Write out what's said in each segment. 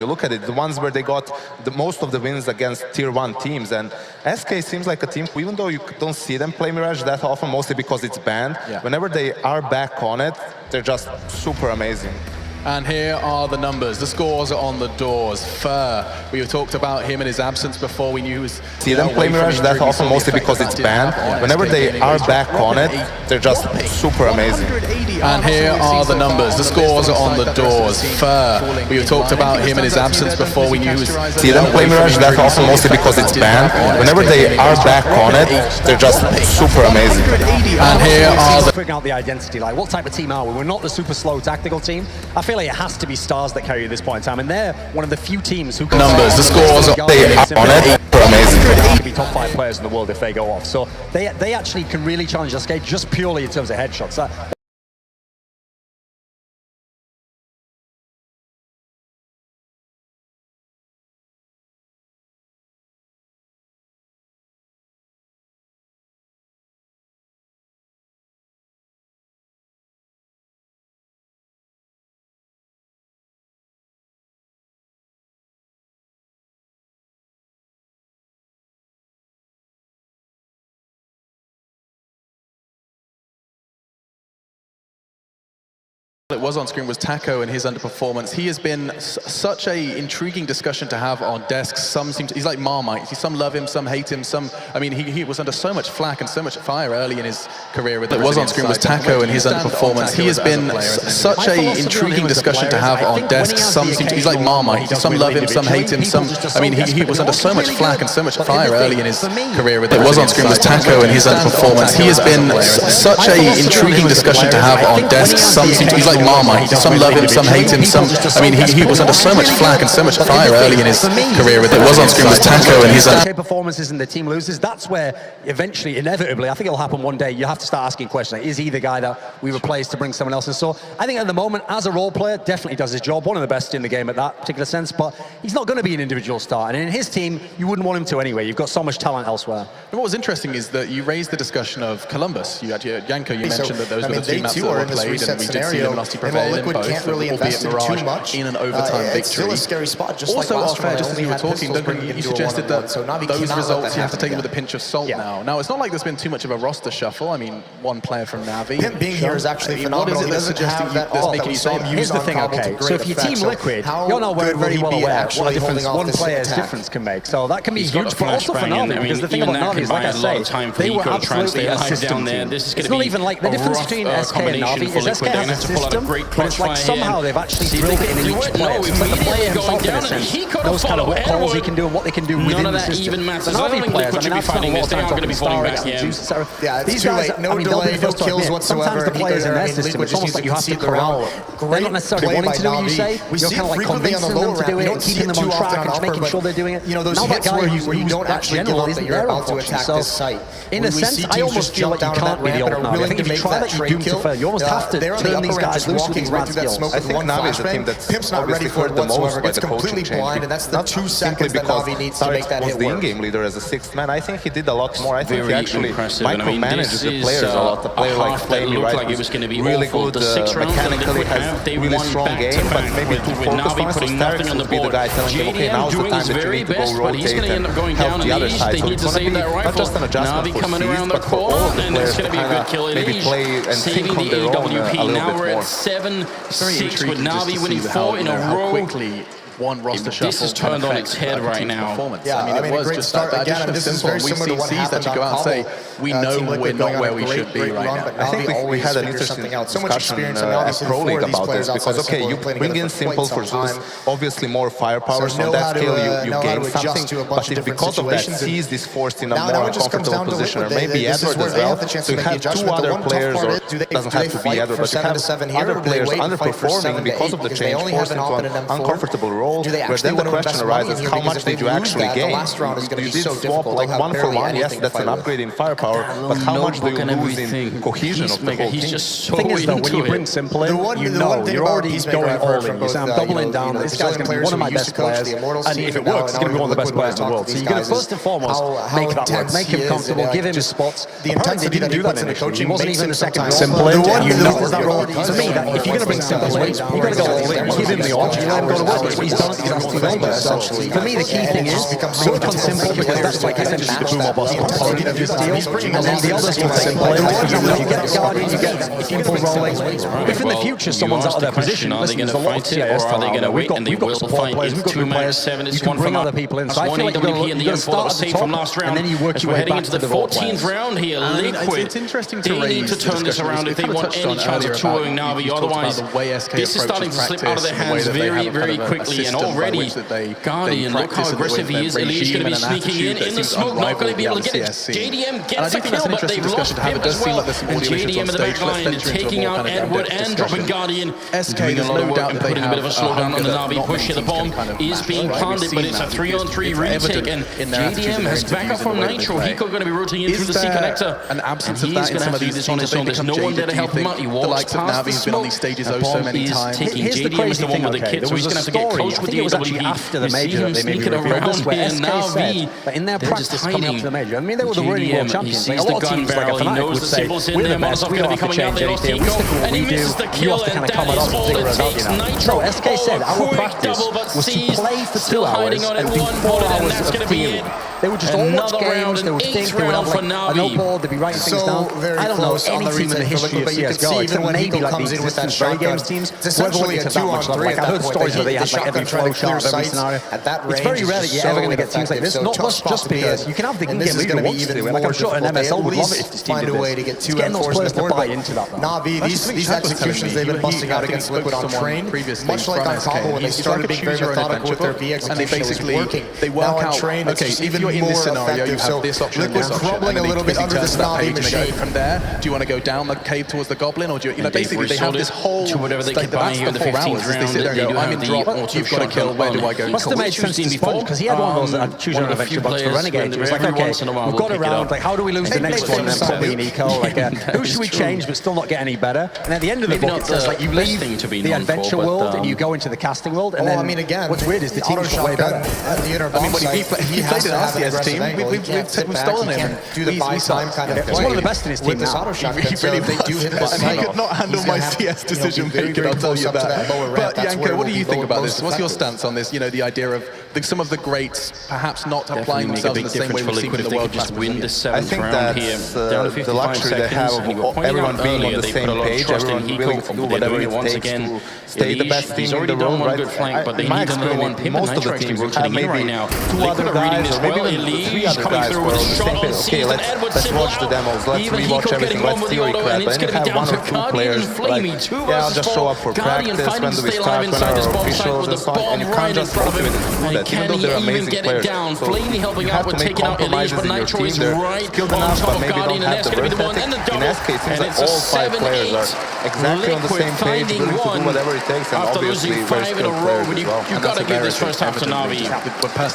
You look at it, the ones where they got the most of the wins against tier 1 teams, and SK seems like a team, even though you don't see them play Mirage that often, mostly because it's banned, whenever they are back on it, they're just super amazing. And here are the numbers. The scores are on the doors. Fur, we talked about him in his absence before. We knew he was... See them play Mirage that often, mostly because it's banned. Whenever they are back on it, they're just super amazing. And here are the numbers. The scores are on the doors. Fur, we talked about him in his absence before. We knew he was... See them play Mirage that often, mostly because it's banned. Whenever they are back on it, they're just super amazing. And here are the... Figuring out the identity, like what type of team are we? We're not the super slow tactical team. I feel like it has to be Stars that carry this point in time, and they're one of the few teams who can... Numbers, the scores, they are on it, super amazing. To be top 5 players in the world if they go off. So they actually can really challenge SK just purely in terms of headshots. It was on screen was Taco and his underperformance. He has been such a intriguing discussion to have on desks. Some seem to, he's like Marmite. Some love him, some hate him. Some, I mean, he was under so much flack and so much fire early in his career. With it was on screen was Taco and his underperformance. He has been such a intriguing discussion to have on desks. Some seem to, he's like Marmite. Some love him, some hate him. Some, I mean, he was under so much flack and so much fire early in his career. With it was on screen was Taco and his underperformance. He has been such a intriguing discussion to have on desks. Some seem to, he's like Marmite. Some love him, some hate him, some... I mean, he was under so much flack and so much fire early in his career. With it was on screen was Taco and his... performances and the team loses, that's where eventually, inevitably, I think it'll happen one day, you have to start asking questions. Like, is he the guy that we replace to bring someone else in? So I think at the moment, as a role player, definitely does his job, one of the best in the game at that particular sense, but he's not going to be an individual star. And in his team, you wouldn't want him to anyway. You've got so much talent elsewhere. And what was interesting is that you raised the discussion of Columbus. You had Yanko, you mentioned that those were the two maps that were played, and we did see Luminosity prevail in both. Can't really invest in too much in an overtime victory. It's still a scary spot. Just also, like off air, just as you were talking, you suggested that those results you have to take with a pinch of salt now. Now, it's not like there's been too much of a roster shuffle. I mean, one player from NaVi. Him being here is actually phenomenal. What is it that's suggesting that's making you say here's the thing, okay, so if your team Liquid, you're not very well aware what a difference one player's difference can make. So that can be huge, but also for NaVi, because the thing about NaVi is, like I say, they were absolutely a system team. It's not even like the difference between SK and NaVi is SK has a system, but it's like somehow they've actually drilled it in each player. It's like the player himself, in a sense, knows kind of what calls he can do and what they can do within the system. The NaVi players, I mean, I've spent a lot of time talking to Star and Zeus, etc. Yeah, it's too late. No delay, no kills whatsoever. Sometimes the players in their system, it's almost like you have to corral. They're not necessarily wanting to do what you say. You're kind of like convincing them to do it and keeping them on track and making sure they're doing it. You know, those hits where you don't actually give up that you're about to attack this site. In a sense, I almost feel like you can't be the old NaVi. I think if you try that, you're doomed to fail. You almost have to turn these guys loose with these mad skills. I think NaVi is a team that's Pimp's not ready for it whatsoever. It's completely blind, and that's the 2 seconds that NaVi needs to make that hit work. He was the in-game leader as a 6th man. I think he did a lot more. I think he actually micromanages the players a lot. The player like Flamey, right, like it was going to be really good mechanically, has really strong game, but maybe too focused on it. So Starix would be the guy telling him, okay, now's the time that you need to go rotate and help the other side. So it's going to be not just an adjustment for C's, but for all of the players to kind of maybe play and think on their own a little bit now we're more. at 7-6 with NaVi winning 4 in a row. One roster shuffle. This is turned on its head right now. Yeah, I mean, it was just that addition of simple. We've seen C's that you go out and say, we know we're not where we should be right now. I think we had an interesting discussion at Pro League about this, because, okay, you bring in Simple for Zeus, obviously more firepower, so on that scale you gain something, but if because of that C's is forced in a more uncomfortable position, or maybe Edward as well, so you have 2 other players, or it doesn't have to be Edward, but you have other players underperforming because of the change, forced into an uncomfortable role. Where then the question arises, how much did you actually gain? You did swap like 1-for-1, yes, that's an upgrade in firepower, but how much do you lose in cohesion of the whole team? The thing is, though, when you bring Simple in, you know, you're already going all in. You say, I'm doubling down, this guy's going to be one of my best players, and if it works, he's going to be one of the best players in the world. So you're going to first and foremost make that work, make him comfortable, give him his spots. The intensity didn't do that initially. He wasn't even the second Simple in, you know. To me, if you're going to bring Simple in, you've got to go all in. You give him the option, you let him go to work. That's what he's talent, you get asked to do older. So for me, the key thing is work on simple, because that's like essentially the boom or bust component of this deal. And then the others will simple. If you get the Guardian, you get people rolling. If in the future someone's out of their position, listen, there's a lot of CIS talent out there. We've got support players, we've got good players. You can bring other people in. So I feel like you've got to start at the top, and then you work your way back to the 14th round here. Liquid. It's interesting to They need to turn this around if they want any chance of touring Navi. Otherwise, this is starting to slip out of their hands very, very quickly. And already, Guardian, look how aggressive he is. Elish going to be sneaking in the smoke, not going to be able to get it. JDM gets a kill, but they've lost him as well. And JDM in the back line taking out Edward and dropping Guardian. Doing a lot of work and putting a bit of a slowdown on the Navi push here. The bomb is being planted, but it's a 3-on-3 retake. And JDM has backup from Nitro. Hiko going to be rotating in through the C connector. An absence of that in some of these teams on his own. There's no one there to help him out. He walks past the smoke. The bomb is taking JDM is the one with the kit, so he's going to have to get close with the AWP. After the major that they maybe revealed this, where SK said, but in their practice coming up to the major, I mean, they were the reigning world champions. Like, a lot of teams, like a Fnatic would say, we're the best, we don't have to change anything, we stick to what we do, you have to kind of come at us and figure us out, you know. No, SK said, our practice was to play for 2 hours and do 4 hours of theory. They would just all watch games, they would think, they would have like a noteboard, they'd be writing things down. I don't know any team in the history of CSGO, except maybe like the existing Stray Games teams, who ever went into that much level. Like, I heard stories where they had like every flow chart of every scenario. It's very rare that you're ever going to get teams like this, not just because you can have the in-game leader who wants to do it. Like, I'm sure an MSL would love it if this team did this. It's getting those players to buy into that. NaVi, these executions they've been busting out against Liquid on train, much like on Combo when they started being very methodical with their V execution, it was working. Now on train, okay, even in this scenario, you have this option and this option. Crumbling a little bit under this NaVi machine. From there, do you want to go down the cave towards the Goblin, or do you know, basically they have this whole to whatever they can buy here in the 15th round. They sit there and go, I'm in drop, you've got to kill, where do I go? Must have made sense to Sponge, because he had one of those that choose your own adventure box for Renegade. It was like, okay, we've got around, like, how do we lose the next one? And then put me and Eco, like, who should we change but still not get any better? And at the end of the book, it says, like, you leave the adventure world and you go into the casting world, and then, what's weird is the teams got way better. I mean, he played an RCS team, we've stolen him. He's one of the best in his team now. He could not handle my CS decision making, I'll tell you that. But Yanko, what do you think about this? What's your stance on this? You know, the idea of some of the greats perhaps not applying themselves in the same way we've seen in the world class. I think that's the luxury they have of everyone being on the same page, everyone willing to do whatever it takes to stay the best team in the world, right? In my experience, most of the teams will have maybe 2 other guys or maybe even 3 other guys who are on the same page. Okay, let's watch the demos, let's rewatch everything, let's theory crap, and then you have 1 or 2 players like, yeah, I'll just show up for practice, when do we start, when are our officials and so on, and you can't just motivate them to do that, even though they're amazing players. So you have to make compromises in your team, they're skilled enough, but maybe don't have the work ethic. In SK, it seems like all 5 players are exactly on the same page, willing to do whatever it takes, and obviously very skilled players as well. You've got to give this first half to NaVi.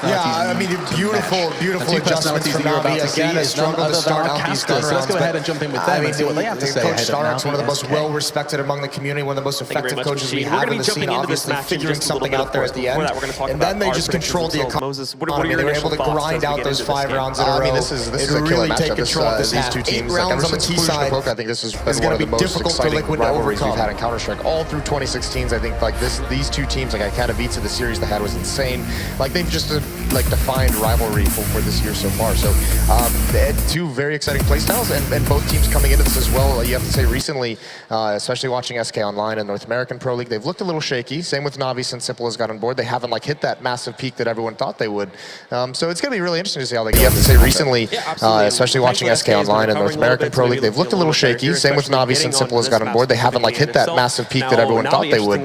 Yeah, I mean, beautiful adjustments from NaVi. Again, a struggle to start out these gun rounds. Let's go ahead and jump in with them and see what they have to say. Coach Starrock's one of the most well-respected among the community, one of the most effective coaches we have in the scene, obviously figuring something out there at the end. And then they just controlled the economy. They were able to grind out those 5 rounds in a row. I mean, this is a really take control of these 2 teams. 8 rounds on the T side. I think this is one of the most exciting rivalries we've had in Counter-Strike. All through 2016s, I think like these 2 teams, like Katowice, the series they had was insane. Like they've just like defined rivalry for this year so far. So they had 2 very exciting playstyles, and both teams coming into this as well. You have to say recently, especially watching SK Online and North American Pro League, they've looked a little shaky. Same with NaVi since Simple has got on board. They haven't like hit that massive peak that everyone thought they would. So it's going to be really interesting to see how they go. You have to say recently, especially watching SK Online and North American Pro League, they've looked a little shaky. Same with NaVi since Simple has got on board. They haven't like hit that massive peak that everyone thought they would.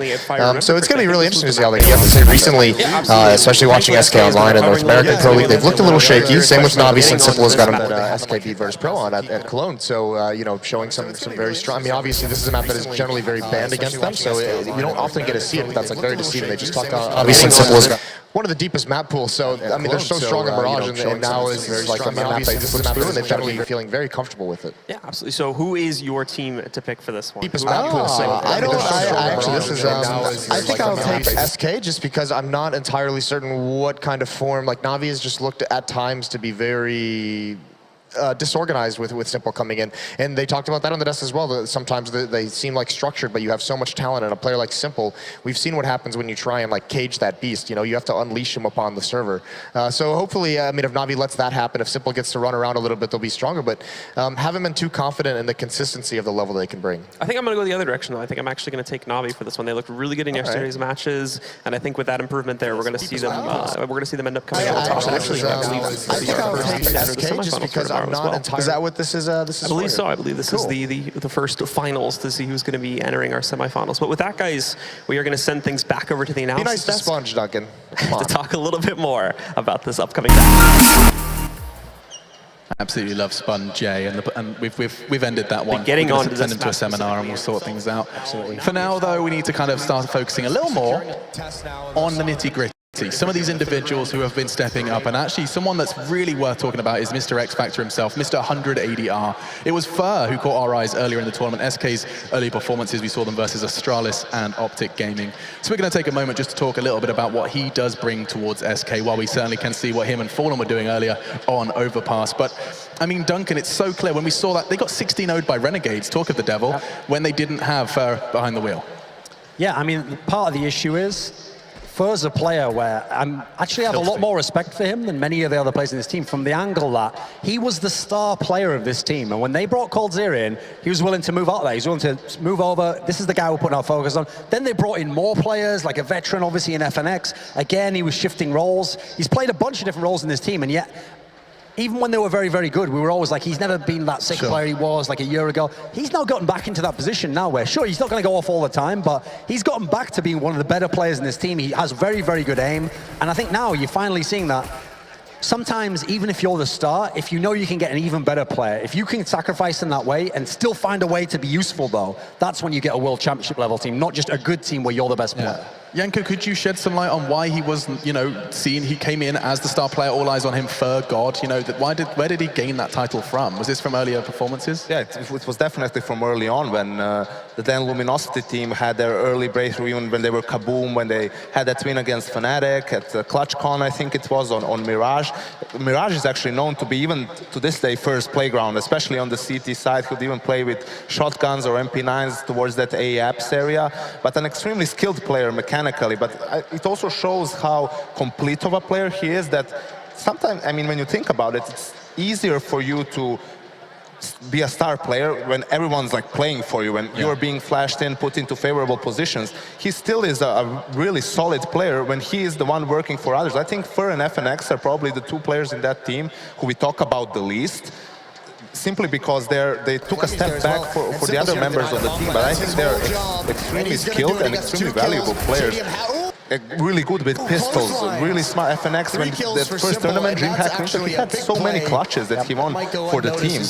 So it's going to be really interesting to see how they go. You have to say recently, especially watching SK Online and North American Pro League, they've looked a little shaky. Same with NaVi since Simple has got on board. SKB versus Pro on at Cologne. So, you know, showing some very strong. I mean, obviously, this is a map that is generally very banned against them, so you don't often get to see it, but that's like very deceiving. They just talked about obviously Simple is one of the deepest map pools, so I mean, they're so strong in Mirage, and now is like a map that just looks through, and they've got to be feeling very comfortable with it. Yeah, absolutely. So, who is your team to pick for this one? Deepest map pool. So I think I'll take SK just because I'm not entirely certain what kind of form. Like NaVi has just looked at times to be very disorganized with Simple coming in. And they talked about that on the desk as well, that sometimes they seem like structured, but you have so much talent, and a player like Simple, we've seen what happens when you try and like cage that beast. You know, you have to unleash him upon the server. So hopefully, I mean, if NaVi lets that happen, if Simple gets to run around a little bit, they'll be stronger, but haven't been too confident in the consistency of the level they can bring. I think I'm going to go the other direction, though. I think I'm actually going to take NaVi for this one. They looked really good in yesterday's matches, and I think with that improvement there, we're going to see them. We're going to see them end up coming out on top. Actually, I believe this is the first SK, just because I'm not entirely. Is that what this is? I believe so. I believe this is the first finals to see who's going to be entering our semifinals. But with that, guys, we are going to send things back over to the analysis Be nice to Sponge, Duncan. to talk a little bit more about this upcoming battle. Absolutely love Spun J, and we've ended that one. Getting on to send them to a seminar and we'll sort things out. Absolutely. For now, though, we need to kind of start focusing a little more on the nitty-gritty. Some of these individuals who have been stepping up, and actually someone that's really worth talking about is Mr. X Factor himself, Mr. 100 ADR. It was Fur who caught our eyes earlier in the tournament. SK's early performances, we saw them versus Astralis and Optic Gaming. So we're going to take a moment just to talk a little bit about what he does bring towards SK, while we certainly can see what him and Fallen were doing earlier on Overpass. But I mean, Duncan, it's so clear when we saw that they got 16-0'd by Renegades, talk of the devil, when they didn't have Fur behind the wheel. Yeah, I mean, part of the issue is Fur's a player where I actually have a lot more respect for him than many of the other players in this team, from the angle that he was the star player of this team. And when they brought coldzera in, he was willing to move out there. He was willing to move over. This is the guy we're putting our focus on. Then they brought in more players, like a veteran, obviously, in FNX. Again, he was shifting roles. He's played a bunch of different roles in this team, and yet, even when they were very, very good, we were always like, he's never been that sick player he was like a year ago. He's now gotten back into that position now where, sure, he's not going to go off all the time, but he's gotten back to being one of the better players in this team. He has very, very good aim. And I think now you're finally seeing that. Sometimes, even if you're the star, if you know you can get an even better player, if you can sacrifice in that way and still find a way to be useful, though, that's when you get a World Championship level team, not just a good team where you're the best player. Yanko, could you shed some light on why he was, you know, seen, he came in as the star player, all eyes on him, Fur God, you know, where did he gain that title from? Was this from earlier performances? Yeah, it was definitely from early on when the then Luminosity team had their early breakthrough, even when they were Kaboom, when they had that win against Fnatic at ClutchCon, I think it was, on Mirage. Mirage is actually known to be, even to this day, first playground, especially on the CT side. Could even play with shotguns or MP9s towards that A-apps area, but an extremely skilled player mechanically. But it also shows how complete of a player he is, that sometimes, I mean, when you think about it, it's easier for you to be a star player when everyone's like playing for you, when you're being flashed in, put into favorable positions. He still is a really solid player when he is the one working for others. I think Fur and FNX are probably the two players in that team who we talk about the least, simply because they took a step back for the other members of the team. But I think they're extremely skilled and extremely valuable players. Really good with pistols, really smart. FNX, when the first tournament, DreamHack Winter, he had so many clutches that he won for the team.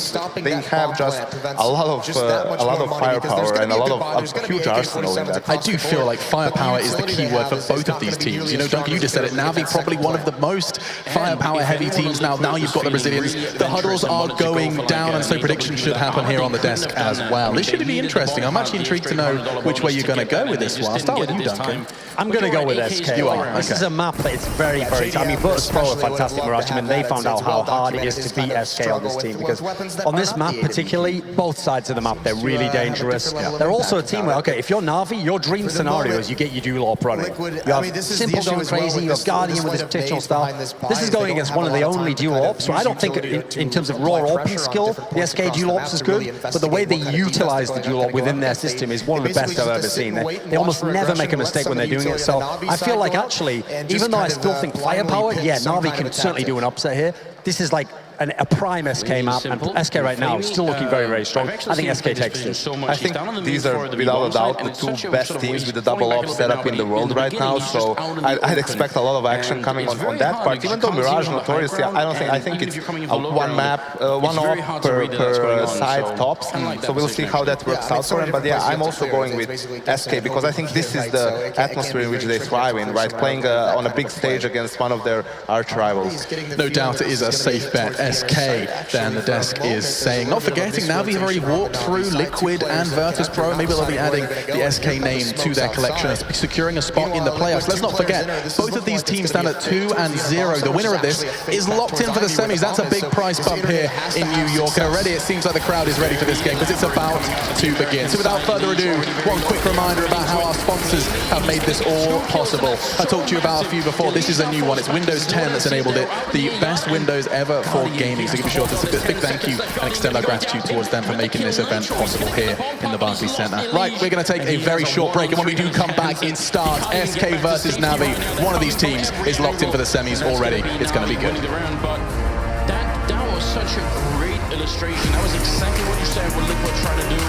They have just a lot of firepower and a huge arsenal in that. I do feel like firepower is the key word for both of these teams. You know, Duncan, you just said it. NaVi probably one of the most firepower-heavy teams now. Now you've got the Brazilians. The huddles are going down, and so predictions should happen here on the desk as well. This should be interesting. I'm actually intrigued to know which way you're going to go with this one. I'll start with you, Duncan. I'm going to go with SK. You are. This is a map that it's very, very... I mean, Virtus Pro are fantastic Mirage, and they found out how hard it is to beat SK on this team, because on this map particularly, both sides of the map, they're really dangerous. They're also a team where, okay, if you're NaVi, your dream scenario is you get your dual AWP running. You have Simple going crazy, you have Guardian with his protection style. This is going against one of the only dual AWPs, so I don't think in terms of raw AWPing skill, the SK dual AWPs is good, but the way they utilize the dual AWP within their system is one of the best I've ever seen. They almost never make a mistake when they're doing it, so I feel like actually, even though I still think firepower, yeah, NaVi can certainly do an upset here. This is like a prime SK map, and SK right now is still looking very, very strong. I think SK takes this. I think these are, without a doubt, the two best teams with the double op setup in the world right now, so I'd expect a lot of action coming on that part. Even though Mirage notoriously, I think it's one map, one op per side tops, so we'll see how that works out for them. But yeah, I'm also going with SK, because I think this is the atmosphere in which they thrive in, right? Playing on a big stage against one of their arch rivals. No doubt it is a safe bet. SK, then the desk is saying, not forgetting, NaVi have already walked through Liquid and Virtus Pro. Maybe they'll be adding the SK name to their collection, securing a spot in the playoffs. Let's not forget, both of these teams stand at 2-0. The winner of this is locked in for the semis. That's a big price bump here in New York. And already it seems like the crowd is ready for this game because it's about to begin. So without further ado, one quick reminder about how our sponsors have made this all possible. I talked to you about a few before. This is a new one. It's Windows 10 that's enabled it. The best Windows ever for gaming. So be sure to say a big thank you and extend our gratitude towards them for making this event possible here in the Barclays Center. Right, we're going to take a very short break, and when we do come back, it starts SK versus NaVi. One of these teams is locked in for the semis already. It's going to be good. That was such a great illustration. That was exactly what you said what Liquid tried to do.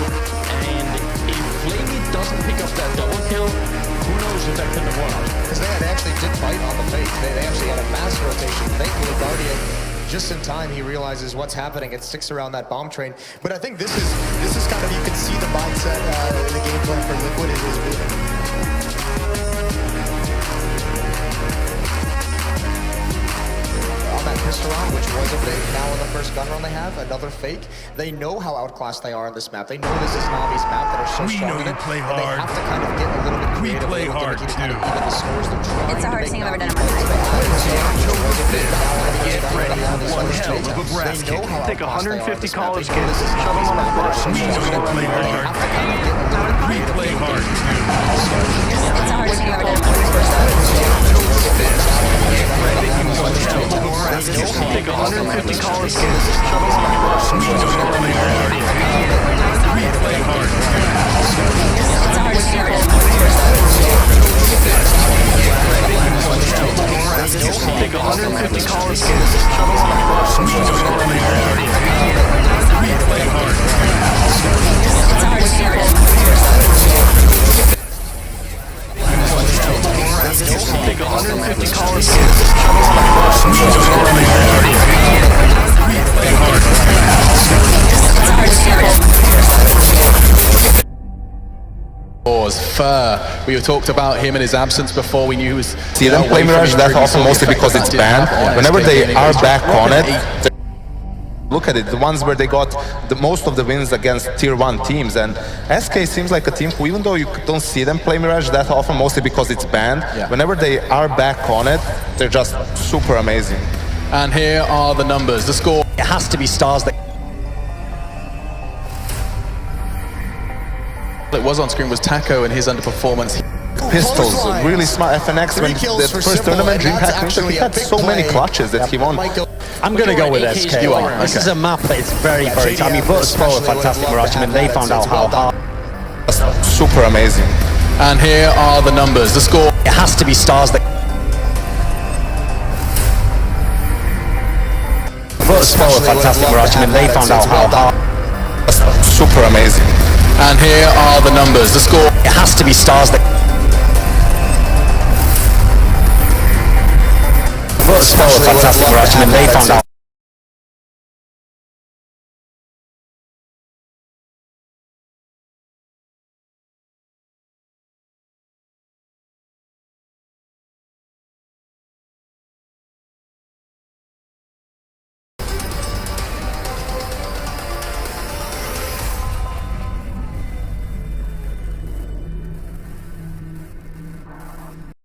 And if Flamey doesn't pick up that double kill, who knows if that could have won. Because they actually did fight on the fake. They actually had a mass rotation. Thankfully, Guardian, just in time, he realizes what's happening and sticks around that bomb train. But I think this is kind of, you can see the mindset in the game plan for Liquid is moving. That pistol round, which was a fake, now in the first gun run they have, another fake. They know how outclassed they are on this map. They know this is NaVi's map that are so strong in it. Play and hard. They have to kind of get a little bit creative. We play hard to kind of even the scores they're trying. It's the hardest thing I've ever done in my life. Get ready for one hell of a brass kick. Take 150 college kids, shove them on a bus. We know to play hard. We play hard. It's the hardest thing I've ever done in my life. Take 150 college kids, shove them on a bus. We know to play hard. We play hard. It's the hardest thing I've ever done in my life. Take 150 college kids, shove them on a bus. We know to play hard. We play hard. It's the hardest thing I've ever done in my life. Take 150 college kids, shove them on a bus. We know to play hard. We play hard. It's the hardest thing I've ever done in my life. Fur. We talked about him and his absence before. We knew he was. See them play Mirage that often mostly because it's banned. Whenever they are back on it, look at it, the ones where they got the most of the wins against tier 1 teams, and SK seems like a team who, even though you don't see them play Mirage that often, mostly because it's banned, whenever they are back on it, they're just super amazing. And here are the numbers. The score. It has to be stars that... It was on screen was Taco and his underperformance. Pistols, really smart. FNX, when the first tournament, DreamHack Nation, he had so many clutches that he won. I'm going to go with SK. You are. This is a map that is very, very tough. I mean, Virtus Pro are fantastic Mirage. I mean, they found out how hard. Super amazing. And here are the numbers. The score. It has to be stars that... Virtus Pro are fantastic Mirage. I mean, they found out how hard. Super amazing. And here are the numbers. The score. It has to be stars that... Virtus Pro are fantastic Mirage. I mean, they found out.